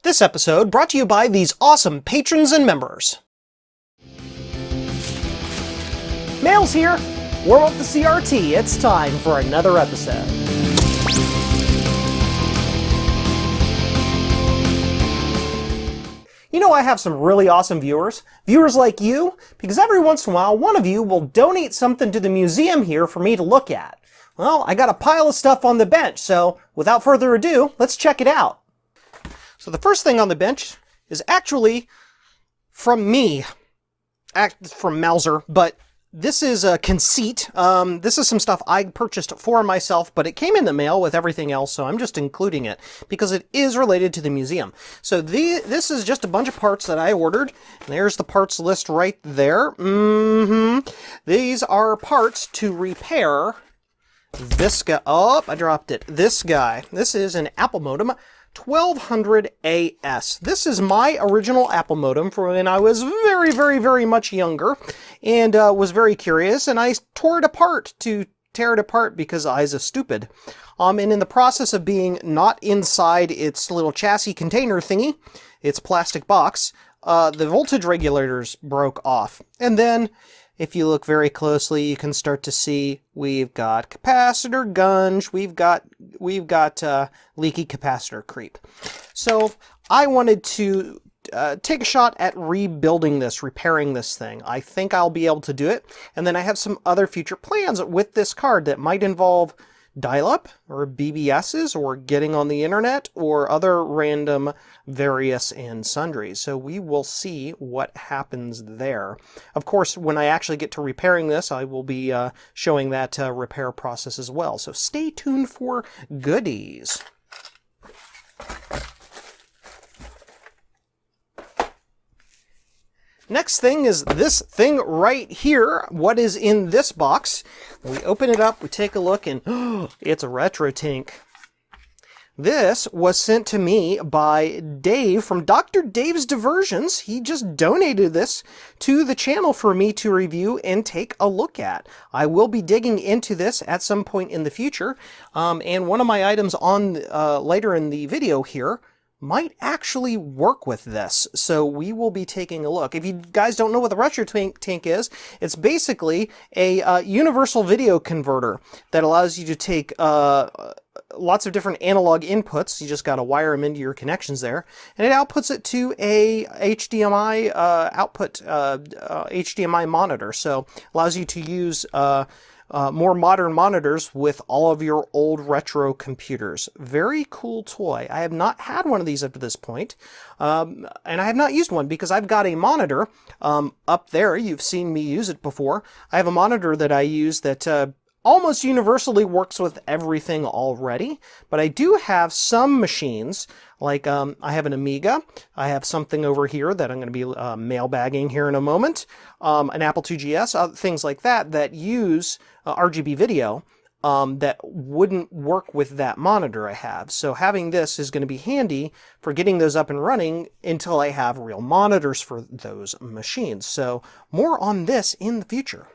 This episode brought to you by these awesome patrons and members. Mail's here! Warm up the CRT, it's time for another episode. You know, I have some really awesome viewers like you, because every once in a while, one of you will donate something to the museum here for me to look at. Well, I got a pile of stuff on the bench, so without further ado, let's check it out. So the first thing on the bench is actually from me, from Mauser, but this is a conceit. This is some stuff I purchased for myself, but it came in the mail with everything else, so I'm just including it because it is related to the museum. So this is just a bunch of parts that I ordered. And there's the parts list right there. These are parts to repair this guy. Oh, I dropped it. This guy. This is an Apple modem. 1200 AS. This is my original Apple modem from when I was very much younger and was very curious, and I tore it apart to tear it apart because eyes are stupid. And in the process of being not inside its little chassis container thingy, its plastic box, the voltage regulators broke off. And then if you look very closely, you can start to see we've got capacitor gunge, we've got leaky capacitor creep. So I wanted to take a shot at rebuilding this, repairing this thing. I think I'll be able to do it. And then I have some other future plans with this card that might involve dial-up or BBSs or getting on the internet or other random various and sundries. So we will see what happens there. Of course, when I actually get to repairing this, I will be showing that repair process as well. So stay tuned for goodies. Next thing is this thing right here. What is in this box? We open it up, we take a look, and it's a RetroTINK. This was sent to me by Dave from Dr. Dave's Diversions. He just donated this to the channel for me to review and take a look at. I will be digging into this at some point in the future, and one of my items on later in the video here might actually work with this, so we will be taking a look. If you guys don't know what the RetroTINK is, it's basically a universal video converter that allows you to take lots of different analog inputs. You just got to wire them into your connections there, and it outputs it to a HDMI HDMI monitor. So allows you to use more modern monitors with all of your old retro computers. Very cool toy. I have not had one of these up to this point, and I have not used one because I've got a monitor up there. You've seen me use it before. I have a monitor that I use that almost universally works with everything already, but I do have some machines, like I have an Amiga, I have something over here that I'm going to be mailbagging here in a moment, an Apple IIGS, things like that, that use RGB video that wouldn't work with that monitor I have. So having this is going to be handy for getting those up and running until I have real monitors for those machines. So more on this in the future.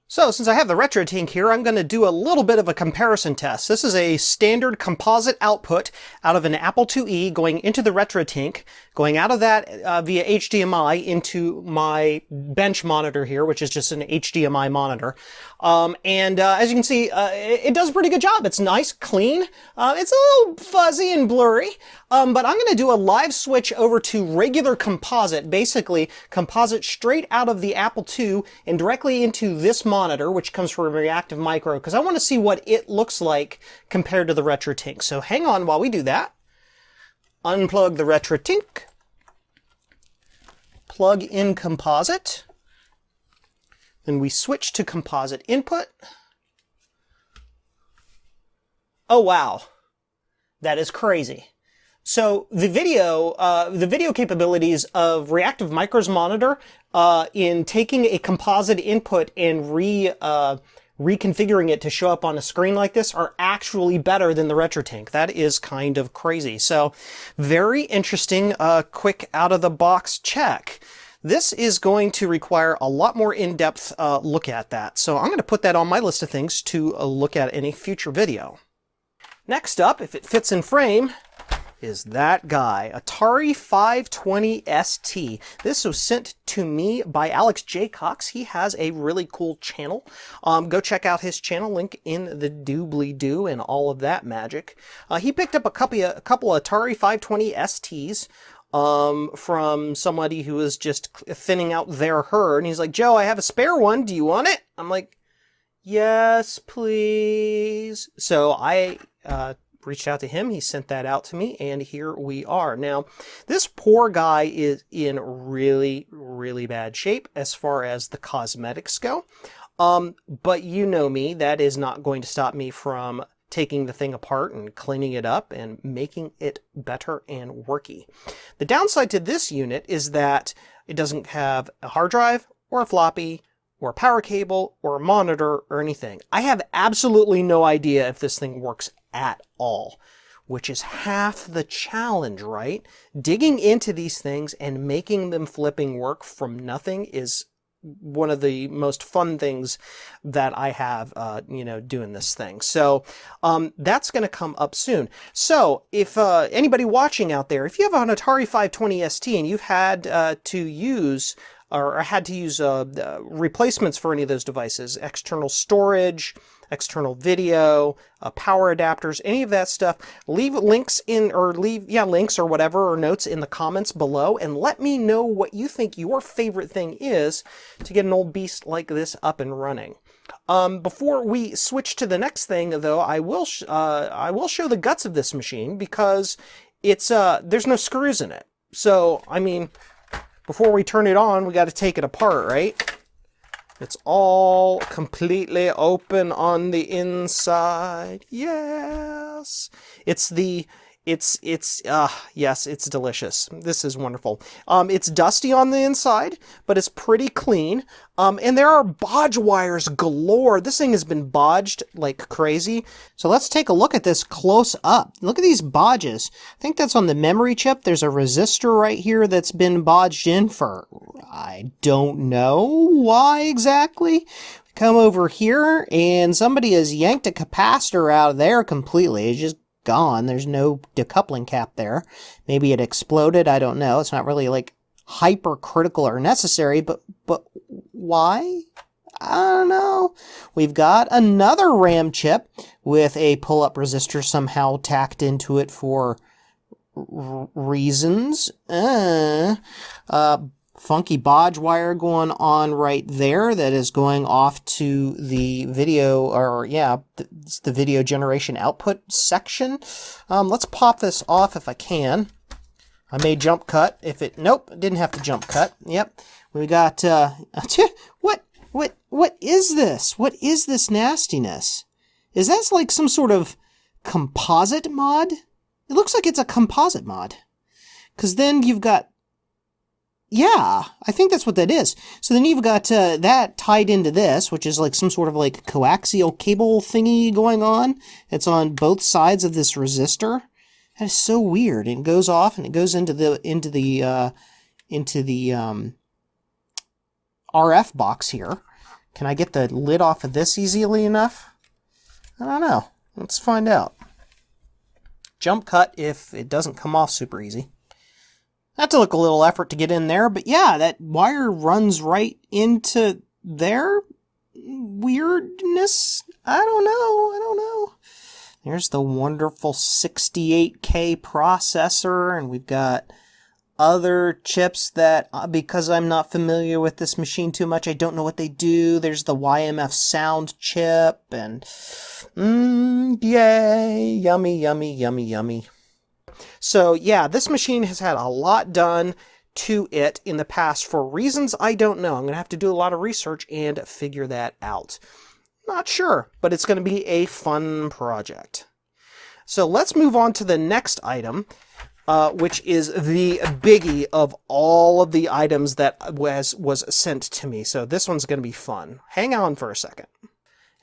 So since I have the RetroTINK here, I'm going to do a little bit of a comparison test. This is a standard composite output out of an Apple IIe going into the RetroTINK, going out of that via HDMI into my bench monitor here, which is just an HDMI monitor. As you can see, it does a pretty good job. It's nice, clean. It's a little fuzzy and blurry, but I'm going to do a live switch over to regular composite, basically composite straight out of the Apple II and directly into this monitor, which comes from Reactive Micro, because I want to see what it looks like compared to the RetroTINK. So hang on while we do that. Unplug the RetroTINK. Plug in composite. Then we switch to composite input. Oh wow, that is crazy. So the video capabilities of Reactive Micro's monitor in taking a composite input and reconfiguring it to show up on a screen like this are actually better than the RetroTINK. That is kind of crazy. So very interesting, quick out of the box check. This is going to require a lot more in-depth look at that. So I'm going to put that on my list of things to look at in a future video. Next up, if it fits in frame, is that guy, Atari 520 ST. This was sent to me by Alex J. Cox. He has a really cool channel. Go check out his channel, link in the doobly-doo and all of that magic. He picked up a couple of Atari 520 STs from somebody who was just thinning out their herd. And he's like, Joe, I have a spare one. Do you want it? I'm like, yes, please. So I reached out to him. He sent that out to me, and here we are. Now, this poor guy is in really, really bad shape as far as the cosmetics go. But you know me, that is not going to stop me from taking the thing apart and cleaning it up and making it better and worky. The downside to this unit is that it doesn't have a hard drive or a floppy or a power cable or a monitor or anything. I have absolutely no idea if this thing works at all, which is half the challenge, right? Digging into these things and making them flipping work from nothing is one of the most fun things that I have, doing this thing. So that's going to come up soon. So if anybody watching out there, if you have an Atari 520 ST and you've had to use replacements for any of those devices, external storage, external video, power adapters, any of that stuff, leave links links or whatever, or notes in the comments below, and let me know what you think your favorite thing is to get an old beast like this up and running. Before we switch to the next thing, though, I will show the guts of this machine, because it's there's no screws in it. So, I mean, before we turn it on, we got to take it apart, right? It's all completely open on the inside. Yes. Yes, it's delicious. This is wonderful. It's dusty on the inside, but it's pretty clean. And there are bodge wires galore. This thing has been bodged like crazy. So let's take a look at this close up. Look at these bodges. I think that's on the memory chip. There's a resistor right here that's been bodged in for, I don't know why exactly. Come over here and somebody has yanked a capacitor out of there completely. It's just gone. There's no decoupling cap there. Maybe it exploded. I don't know. It's not really like hypercritical or necessary, but why? I don't know. We've got another RAM chip with a pull-up resistor somehow tacked into it for reasons. Funky bodge wire going on right there that is going off to the video, or the video generation output section. Let's pop this off if I can. I may jump cut if it, nope, didn't have to jump cut. Yep. We got, what is this? What is this nastiness? Is that like some sort of composite mod? It looks like it's a composite mod. 'Cause then you've got, yeah, I think that's what that is. So then you've got that tied into this, which is like some sort of like coaxial cable thingy going on. It's on both sides of this resistor. That is so weird. And it goes off and it goes into the RF box here. Can I get the lid off of this easily enough? I don't know. Let's find out. Jump cut if it doesn't come off super easy. That took a little effort to get in there, but yeah, that wire runs right into their weirdness. I don't know. There's the wonderful 68K processor, and we've got other chips that, because I'm not familiar with this machine too much, I don't know what they do. There's the YMF sound chip, and yay, yummy, yummy, yummy, yummy. So yeah, this machine has had a lot done to it in the past for reasons I don't know. I'm going to have to do a lot of research and figure that out. Not sure, but it's going to be a fun project. So let's move on to the next item, which is the biggie of all of the items that was sent to me. So this one's going to be fun. Hang on for a second.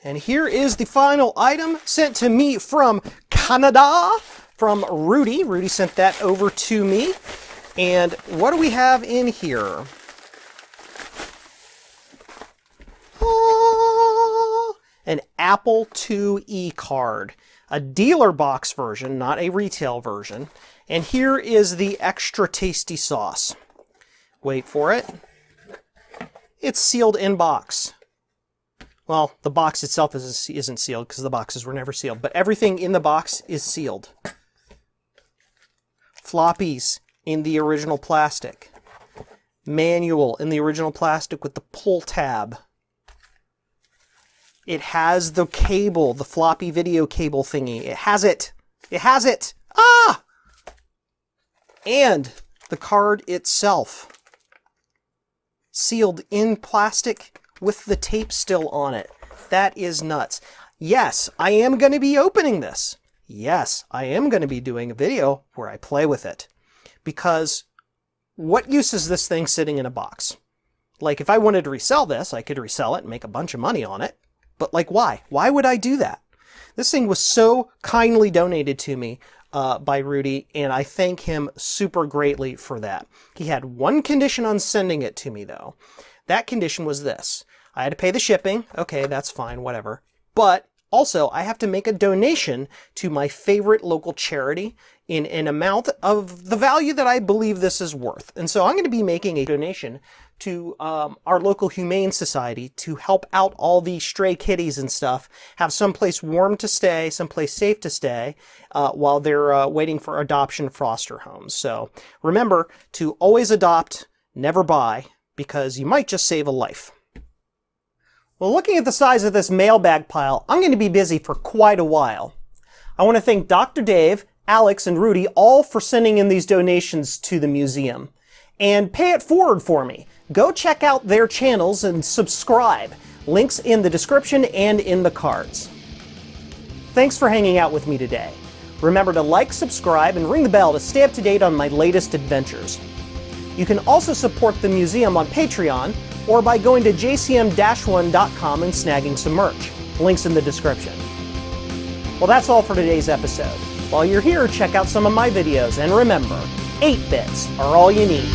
And here is the final item sent to me from Canada, from Rudy. Rudy sent that over to me. And what do we have in here? An Apple IIe Card. A dealer box version, not a retail version. And here is the extra tasty sauce. Wait for it. It's sealed in box. Well, the box itself isn't sealed because the boxes were never sealed, but everything in the box is sealed. Floppies in the original plastic. Manual in the original plastic with the pull tab. It has the cable, the floppy video cable thingy. It has it. It has it. Ah! And the card itself. Sealed in plastic with the tape still on it. That is nuts. Yes, I am going to be opening this. Yes, I am going to be doing a video where I play with it. Because what use is this thing sitting in a box? Like, if I wanted to resell this, I could resell it and make a bunch of money on it. But, like, why? Why would I do that? This thing was so kindly donated to me by Rudy, and I thank him super greatly for that. He had one condition on sending it to me, though. That condition was this. I had to pay the shipping. Okay, that's fine, whatever. But also, I have to make a donation to my favorite local charity in an amount of the value that I believe this is worth. And so I'm going to be making a donation to our local humane society to help out all the stray kitties and stuff, have someplace warm to stay, someplace safe to stay, while they're waiting for adoption foster homes. So remember to always adopt, never buy, because you might just save a life. Well, looking at the size of this mailbag pile, I'm going to be busy for quite a while. I want to thank Dr. Dave, Alex, and Rudy all for sending in these donations to the museum. And pay it forward for me. Go check out their channels and subscribe. Links in the description and in the cards. Thanks for hanging out with me today. Remember to like, subscribe, and ring the bell to stay up to date on my latest adventures. You can also support the museum on Patreon or by going to jcm-1.com and snagging some merch. Links in the description. Well, that's all for today's episode. While you're here, check out some of my videos, and remember, 8 bits are all you need.